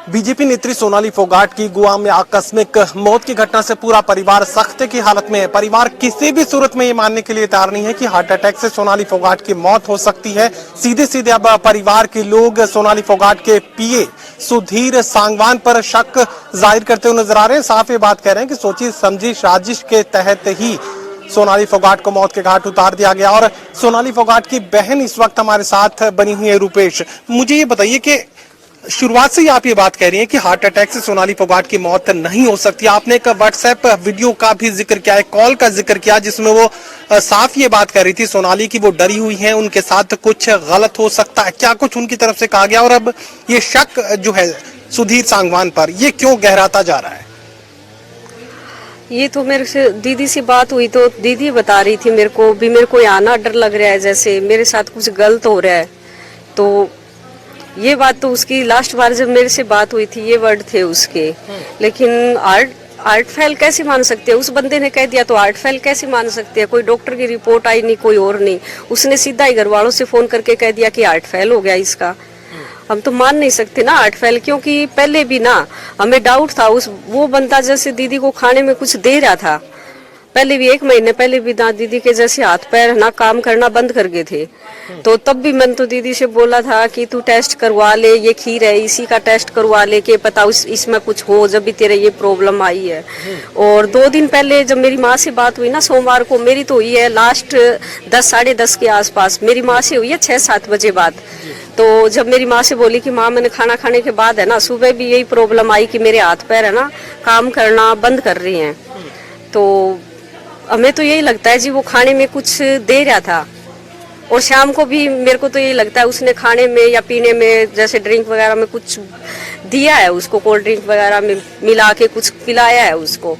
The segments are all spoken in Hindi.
बीजेपी नेत्री सोनाली फोगाट की गोवा में आकस्मिक मौत की घटना से पूरा परिवार सख्ते की हालत में है। परिवार किसी भी सूरत में ये मानने के लिए तैयार नहीं है कि हार्ट अटैक से सोनाली फोगाट की मौत हो सकती है। सीधे सीधे अब परिवार के लोग सोनाली फोगाट के पीए सुधीर सांगवान पर शक जाहिर करते हुए नजर आ रहे हैं। साफ ये बात कह रहे हैं कि सोची समझी साजिश के तहत ही सोनाली फोगाट को मौत के घाट उतार दिया गया। और सोनाली फोगाट की बहन इस वक्त हमारे साथ बनी हुई है रूपेश। मुझे ये बताइए कि शुरुआत से ही आप ये बात कह रही हैं कि हार्ट अटैक से सोनाली फोगाट की मौत नहीं हो सकती। आपने एक व्हाट्सएप वीडियो का भी जिक्र किया है, कॉल का जिक्र किया, जिसमें वो साफ ये बात कह रही थी सोनाली की वो डरी हुई हैं, उनके साथ कुछ गलत हो सकता है। क्या कुछ उनकी तरफ से कहा गया और अब ये शक जो है सुधीर सांगवान पर ये क्यों गहराता जा रहा है? ये तो मेरे से दीदी से बात हुई तो दीदी बता रही थी मेरे को आना डर लग रहा है, जैसे मेरे साथ कुछ गलत हो रहा है। तो ये बात तो उसकी लास्ट बार जब मेरे से बात हुई थी ये वर्ड थे उसके। लेकिन आर्ट फेल कैसे मान सकते हैं? उस बंदे ने कह दिया तो आर्ट फेल कैसे मान सकते हैं? कोई डॉक्टर की रिपोर्ट आई नहीं, कोई और नहीं, उसने सीधा ही घर वालों से फोन करके कह दिया कि आर्ट फेल हो गया इसका। हम तो मान नहीं सकते ना आर्ट फेल, क्योंकि पहले भी ना हमें डाउट था वो बंदा जैसे दीदी को खाने में कुछ दे रहा था, पहले भी 1 महीने पहले भी ना दीदी के जैसे हाथ पैर ना काम करना बंद कर गए थे। तो तब भी मैंने तो दीदी से बोला था कि तू टेस्ट करवा ले, ये खीर है इसी का टेस्ट करवा ले के पता इसमें कुछ हो, जब भी तेरे ये प्रॉब्लम आई है। और 2 दिन पहले जब मेरी माँ से बात हुई ना सोमवार को, मेरी तो हुई है लास्ट 10 साढ़े 10 के आसपास, मेरी माँ से हुई है 6-7 बजे बात। तो जब मेरी माँ से बोली कि माँ मैंने खाना खाने के बाद है ना सुबह भी यही प्रॉब्लम आई कि मेरे हाथ पैर है ना काम करना बंद कर रही हैं। तो हमें तो यही लगता है जी वो खाने में कुछ दे रहा था। और शाम को भी मेरे को तो यही लगता है उसने खाने में या पीने में जैसे ड्रिंक वगैरह में कुछ दिया है उसको, कोल्ड ड्रिंक वगैरह में मिला के कुछ पिलाया है उसको।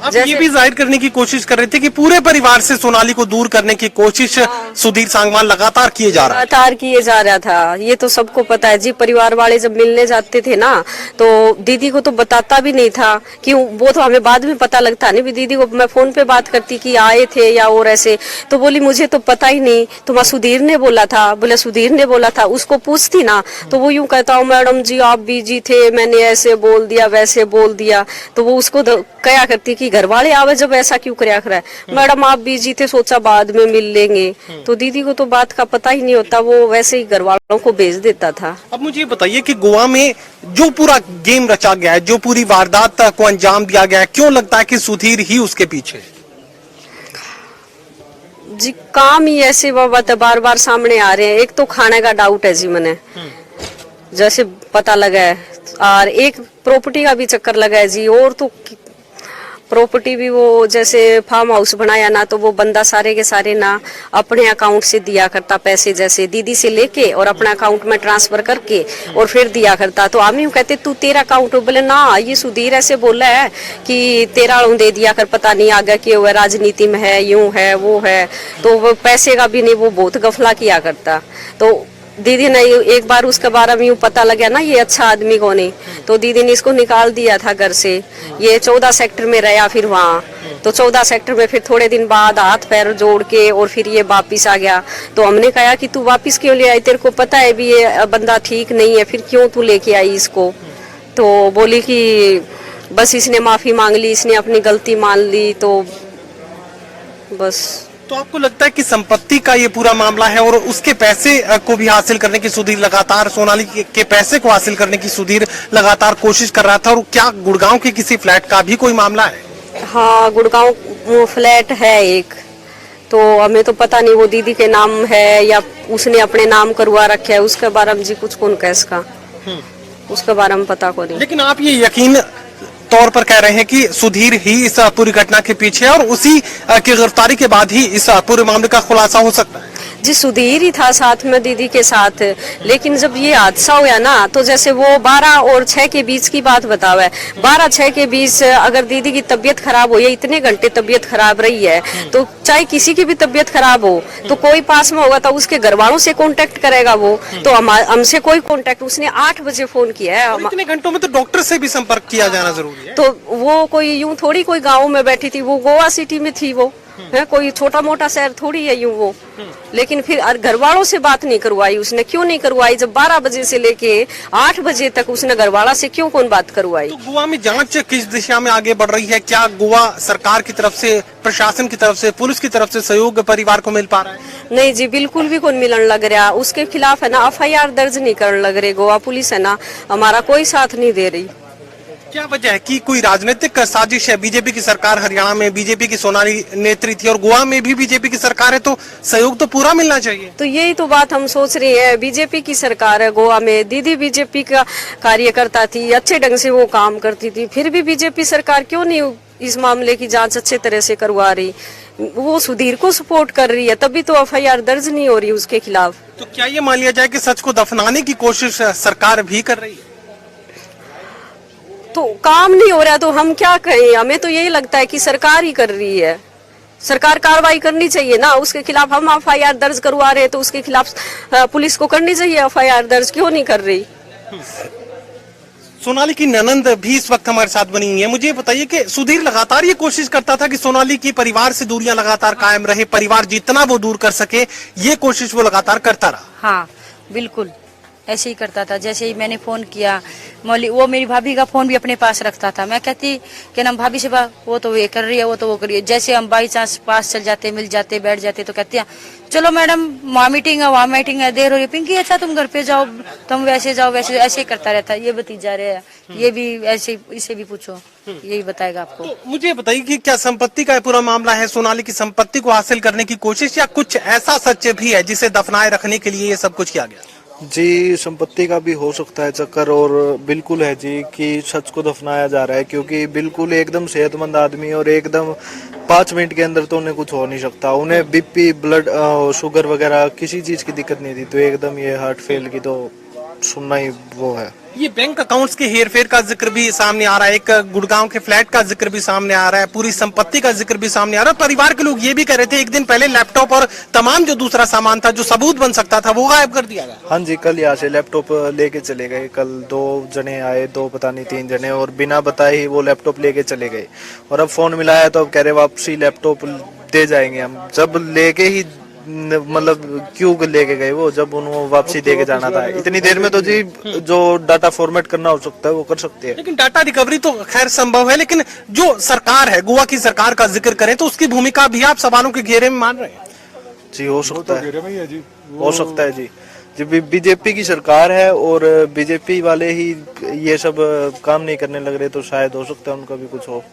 आप ये भी जाहिर करने की कोशिश कर रहे थे कि पूरे परिवार से सोनाली को दूर करने की कोशिश सुधीर सांगवान लगातार किए जा रहा था। ये तो सबको पता है जी। परिवार वाले जब मिलने जाते थे ना तो दीदी को तो बताता भी नहीं था कि वो तो हमें बाद में पता लगता नहीं। दीदी को मैं फोन पे बात करती कि आए थे या और ऐसे, तो बोली मुझे तो पता ही नहीं, तुम्हारा सुधीर ने बोला था। बोले सुधीर ने बोला था, उसको पूछती ना तो वो यूं कहता हूँ मैडम जी आप बिजी थे, मैंने ऐसे बोल दिया वैसे बोल दिया। तो वो उसको क्या करती कि घर वाले आवे जब ऐसा क्यों कराया है, मैडम आप बिजी थे सोचा बाद में मिल लेंगे। तो दीदी को तो बात का पता ही नहीं होता, वो वैसे ही घर वालों को भेज देता था। अब मुझे बताइए कि गोवा में जो पूरा गेम रचा गया है, जो पूरी वारदात को अंजाम दिया गया है, क्यों लगता है कि सुधीर ही उसके पीछे? जी काम ही ऐसे बात बार बार सामने आ रहे हैं। एक तो खाने का डाउट है जी मैंने जैसे पता लगा है, और एक प्रॉपर्टी का भी चक्कर लगा है जी। और तो प्रॉपर्टी भी वो जैसे फार्म हाउस बनाया ना तो वो बंदा सारे के सारे ना अपने अकाउंट से दिया करता पैसे, जैसे दीदी से लेके और अपने अकाउंट में ट्रांसफर करके और फिर दिया करता। तो हम यूँ कहते तू तेरा अकाउंट, बोले ना ये सुधीर ऐसे बोला है कि तेरा दे दिया कर, पता नहीं आगे कि वो राजनीति में है, यूं है वो है। तो वो पैसे का भी नहीं, वो बहुत गफला किया करता। तो दीदी ने एक बार उसके बारे में यूं पता लगा ना ये अच्छा आदमी कौन है, तो दीदी ने इसको निकाल दिया था घर से। ये 14 सेक्टर में रहा फिर वहाँ, तो 14 सेक्टर में फिर थोड़े दिन बाद हाथ पैर जोड़ के और फिर ये वापिस आ गया। तो हमने कहा कि तू वापिस क्यों ले आई, तेरे को पता है भी ये बंदा ठीक नहीं है, फिर क्यों तू लेके आई इसको? तो बोली कि बस इसने माफी मांग ली, इसने अपनी गलती मान ली, तो बस। तो आपको लगता है कि संपत्ति का ये पूरा मामला है और उसके पैसे को भी हासिल करने की सुधीर लगातार, सोनाली के पैसे को हासिल करने की सुधीर लगातार कोशिश कर रहा था? और क्या गुड़गांव के किसी फ्लैट का भी कोई मामला है? हाँ गुड़गांव फ्लैट है एक, तो हमें तो पता नहीं वो दीदी के नाम है या उसने अपने नाम करवा रखा है, उसके बारे में जी कुछ कौन कह इसका, उसके बारे में पता को नहीं। लेकिन आप ये यकीन तौर पर कह रहे हैं कि सुधीर ही इस पूरी घटना के पीछे है और उसी की गिरफ्तारी के बाद ही इस पूरे मामले का खुलासा हो सकता है? जी सुधीर ही था साथ में दीदी के साथ। लेकिन जब ये हादसा हुआ ना तो जैसे वो 12 और 6 के बीच की बात बतावा है, 12-6 के बीच अगर दीदी की तबीयत खराब हो या इतने घंटे तबीयत खराब रही है तो चाहे किसी की भी तबीयत खराब हो तो कोई पास में होगा तो उसके घर वालों से कांटेक्ट करेगा वो। तो हमसे कोई कांटेक्ट, उसने 8 बजे फोन किया है। इतने घंटों में तो डॉक्टर से भी संपर्क किया जाना जरूरी है। तो वो कोई यूं थोड़ी कोई गाँव में बैठी थी, वो गोवा सिटी में थी वो। है, कोई छोटा मोटा शहर थोड़ी है यूं वो। लेकिन फिर घर वालों से बात नहीं करवाई उसने, क्यों नहीं करवाई? जब 12 बजे से लेके 8 बजे तक उसने घर वाला से क्यों कौन बात करवाई? तो गोवा में जांच किस दिशा में आगे बढ़ रही है? क्या गोवा सरकार की तरफ से, प्रशासन की तरफ से, पुलिस की तरफ से सहयोग परिवार को मिल पा रहा है? नहीं जी, बिल्कुल भी कौन मिलन लग रहा। उसके खिलाफ है ना FIR दर्ज नहीं करने लग रहे गोवा पुलिस, है ना हमारा कोई साथ नहीं दे रही। क्या वजह है कि कोई राजनीतिक साजिश है? बीजेपी की सरकार हरियाणा में, बीजेपी की सोनाली नेत्री थी और गोवा में भी बीजेपी की सरकार है, तो सहयोग तो पूरा मिलना चाहिए। तो यही तो बात हम सोच रहे हैं। बीजेपी की सरकार है गोवा में, दीदी बीजेपी का कार्यकर्ता थी, अच्छे ढंग से वो काम करती थी, फिर भी बीजेपी सरकार क्यों नहीं इस मामले की जांच अच्छे तरह से करवा रही? वो सुधीर को सपोर्ट कर रही है, तभी तो FIR दर्ज नहीं हो रही उसके खिलाफ। तो क्या ये मान लिया जाए कि सच को दफनाने की कोशिश सरकार भी कर रही है? तो काम नहीं हो रहा तो हम क्या कहें? हमें तो यही लगता है कि सरकार ही कर रही है। सरकार कार्रवाई करनी चाहिए ना उसके खिलाफ। हम FIR दर्ज करवा रहे हैं तो उसके खिलाफ पुलिस को करनी चाहिए FIR दर्ज, क्यों नहीं कर रही? सोनाली की ननंद भी इस वक्त हमारे साथ बनी हुई है। मुझे बताइए कि सुधीर लगातार ये कोशिश करता था कि सोनाली की परिवार से दूरियां लगातार कायम रहे, परिवार जितना वो दूर कर सके, ये कोशिश वो लगातार करता रहा। हाँ बिल्कुल ऐसे ही करता था। जैसे ही मैंने फोन किया, वो मेरी भाभी का फोन भी अपने पास रखता था। मैं कहती कि ना भाभी से वो तो ये कर रही है, वो तो वो कर रही है। जैसे हम बाई चांस पास चल जाते, मिल जाते, बैठ जाते, तो कहती है चलो मैडम वहाँ मीटिंग है, वहाँ मीटिंग है, देर हो रही है। पिंकी अच्छा तुम घर पे जाओ, तुम वैसे जाओ, वैसे ऐसे करता रहता है। ये भतीजा रहे है, ये भी ऐसे, इसे भी पूछो, यही बताएगा आपको। तो मुझे बताइए कि क्या संपत्ति का पूरा मामला है? सोनाली की संपत्ति को हासिल करने की कोशिश, या कुछ ऐसा सच भी है जिसे दफनाए रखने के लिए ये सब कुछ किया गया? जी, संपत्ति का भी हो सकता है चक्कर, और बिल्कुल है जी कि सच को दफनाया जा रहा है, क्योंकि बिल्कुल एकदम सेहतमंद आदमी और एकदम 5 मिनट के अंदर तो उन्हें कुछ हो नहीं सकता। उन्हें BP, ब्लड शुगर वगैरह किसी चीज की दिक्कत नहीं थी, तो एकदम ये हार्ट फेल की तो सुनना ही वो है। ये बैंक अकाउंट्स के हेरफेर का जिक्र भी सामने आ रहा है, एक गुड़गांव के फ्लैट का जिक्र भी सामने आ रहा है, पूरी संपत्ति का जिक्र भी सामने आ रहा है। परिवार के लोग ये भी कह रहे थे एक दिन पहले लैपटॉप और तमाम जो दूसरा सामान था, जो सबूत बन सकता था, वो गायब कर दिया गया। हाँ जी, कल यहाँ से लैपटॉप लेके चले गए। कल 2 जने आए, 2 पता नहीं 3 जने, और बिना बताए ही वो लैपटॉप लेके चले गए। और अब फोन मिलाया तो अब कह रहे वापसी लैपटॉप दे जाएंगे हम। जब लेके ही मतलब क्यों लेके गए वो, जब उन्होंने वापसी देके जाना था। इतनी देर में तो जी जो डाटा फॉर्मेट करना हो सकता है वो कर सकते हैं। लेकिन डाटा रिकवरी तो खैर संभव है, लेकिन जो सरकार है, गोवा की सरकार का जिक्र करें तो उसकी भूमिका भी आप सवालों के घेरे में मान रहे हैं? जी हो सकता है, हो सकता है जी। जब बीजेपी की सरकार है और बीजेपी वाले ही ये सब काम नहीं करने लग रहे, तो शायद हो सकता है उनका भी कुछ हो।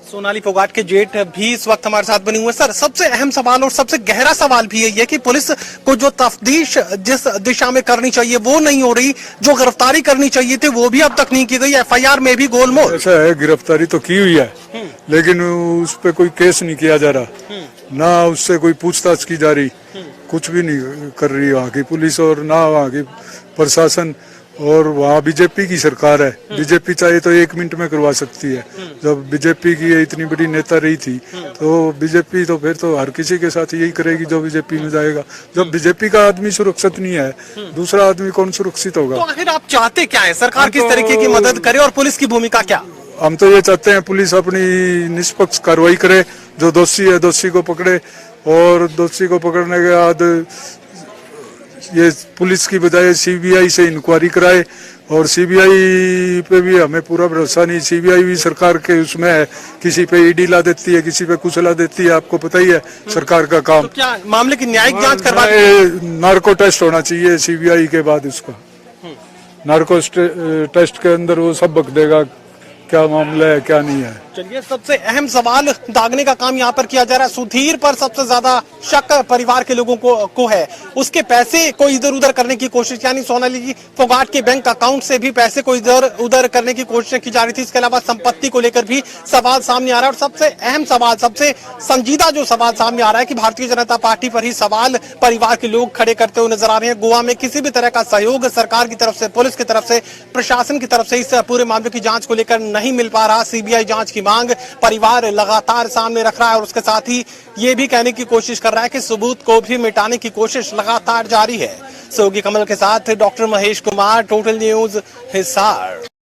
सोनाली फोगाट के जेठ भी इस वक्त हमारे साथ बने हुए। सर, सबसे अहम सवाल और सबसे गहरा सवाल भी है कि पुलिस को जो तफ्तीश जिस दिशा में करनी चाहिए वो नहीं हो रही, जो गिरफ्तारी करनी चाहिए थी वो भी अब तक नहीं की गई। FIR में भी गोलमोल। ऐसा है, गिरफ्तारी तो की हुई है लेकिन उस पे कोई केस नहीं किया जा रहा, ना उससे कोई पूछताछ की जा रही, कुछ भी नहीं कर रही वहाँ की पुलिस और ना वहाँ की प्रशासन। और वहाँ बीजेपी की सरकार है, बीजेपी चाहे तो 1 मिनट में करवा सकती है। जब बीजेपी की इतनी बड़ी नेता रही थी तो बीजेपी तो फिर तो हर किसी के साथ यही करेगी जो बीजेपी में जाएगा। जब बीजेपी का आदमी सुरक्षित नहीं है, दूसरा आदमी कौन सुरक्षित होगा? तो आखिर आप चाहते क्या है? सरकार किस तरीके की मदद करे और पुलिस की भूमिका क्या? हम तो ये चाहते हैं पुलिस अपनी निष्पक्ष कार्रवाई करे, जो दोषी है दोषी को पकड़े, और दोषी को पकड़ने के बाद ये पुलिस की बजाय CBI से इंक्वायरी कराए। और CBI पे भी हमें पूरा भरोसा नहीं। CBI भी सरकार के उसमें है, किसी पे ED ला देती है, किसी पे कुछ ला देती है, आपको पता ही है सरकार का काम। तो क्या मामले की न्यायिक जांच करवा? नार्को टेस्ट होना चाहिए CBI के बाद, उसका नार्को टेस्ट के अंदर वो सब बक देगा क्या मामला है क्या नहीं है। चलिए, सबसे अहम सवाल दागने का काम यहाँ पर किया जा रहा है। सुधीर पर सबसे ज्यादा शक परिवार के लोगों को है। उसके पैसे को इधर उधर करने की कोशिश, यानी सोनाली की फोगाट के बैंक अकाउंट से भी पैसे को इधर उधर करने की कोशिश की जा रही थी। इसके अलावा संपत्ति को लेकर भी सवाल सामने आ रहा है। और सबसे अहम सवाल, सबसे संजीदा जो सवाल सामने आ रहा है कि भारतीय जनता पार्टी पर ही सवाल परिवार के लोग खड़े करते हुए नजर आ रहे हैं। गोवा में किसी भी तरह का सहयोग सरकार की तरफ से, पुलिस की तरफ से, प्रशासन की तरफ से इस पूरे मामले की जांच को लेकर नहीं मिल पा रहा। CBI जांच की मांग परिवार लगातार सामने रख रहा है और उसके साथ ही ये भी कहने की कोशिश कर रहा है कि सबूत को भी मिटाने की कोशिश लगातार जारी है। सहयोगी कमल के साथ doctor Mahesh Kumar, total news, Hisar.